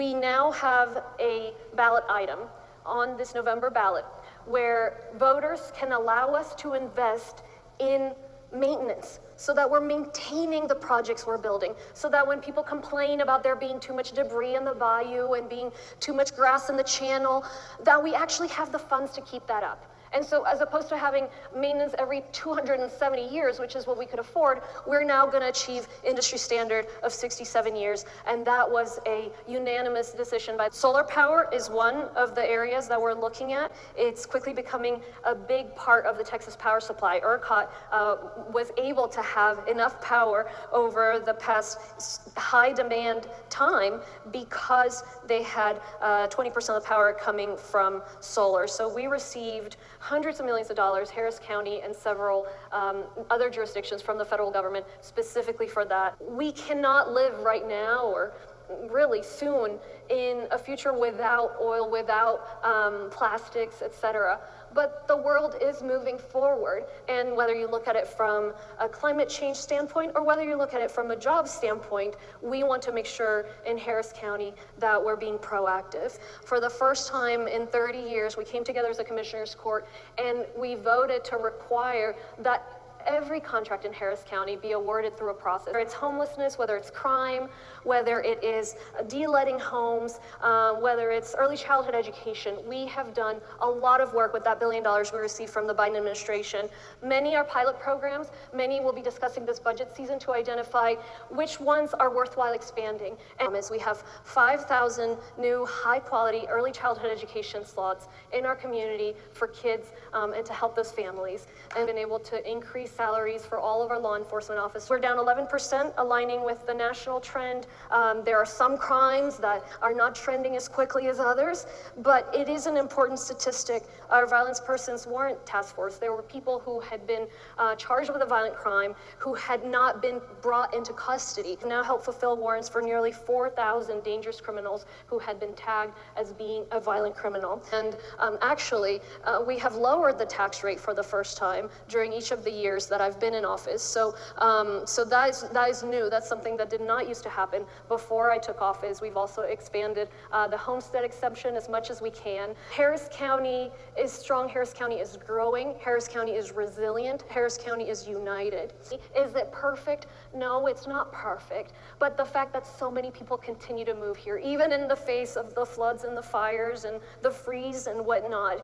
We now have a ballot item on this November ballot where voters can allow us to invest in maintenance so that we're maintaining the projects we're building, so that when people complain about there being too much debris in the bayou and being too much grass in the channel, that we actually have the funds to keep that up. And so as opposed to having maintenance every 270 years, which is what we could afford, we're now going to achieve industry standard of 67 years. And that was a unanimous decision. Solar power is one of the areas that we're looking at. It's quickly becoming a big part of the Texas power supply. ERCOT was able to have enough power over the past high demand time because they had 20% of the power coming from solar. So we received hundreds of millions of dollars, Harris County and several other jurisdictions from the federal government specifically for that. We cannot live right now or really soon in a future without oil, without plastics, etc. But the world is moving forward, and whether you look at it from a climate change standpoint or whether you look at it from a job standpoint, we want to make sure in Harris County that we're being proactive. For the first time in 30 years, we came together as a commissioner's court and we voted to require that every contract in Harris County be awarded through a process. Whether it's homelessness, whether it's crime, whether it is de-letting homes, whether it's early childhood education, we have done a lot of work with that $1 billion we received from the Biden administration. Many are pilot programs. Many will be discussing this budget season to identify which ones are worthwhile expanding. And as we have 5,000 new high-quality early childhood education slots in our community for kids and to help those families, and been able to increase salaries for all of our law enforcement officers. We're down 11%, aligning with the national trend. There are some crimes that are not trending as quickly as others, but it is an important statistic. Our Violence Persons Warrant Task Force, there were people who had been charged with a violent crime who had not been brought into custody. Now help fulfill warrants for nearly 4,000 dangerous criminals who had been tagged as being a violent criminal. And actually, we have lowered the tax rate for the first time during each of the years that I've been in office. So that is new. That's something that did not used to happen before I took office. We've also expanded the homestead exemption as much as we can. Harris County is strong. Harris County is growing. Harris County is resilient. Harris County is united. Is it perfect? No, it's not perfect. But the fact that so many people continue to move here, even in the face of the floods and the fires and the freeze and whatnot,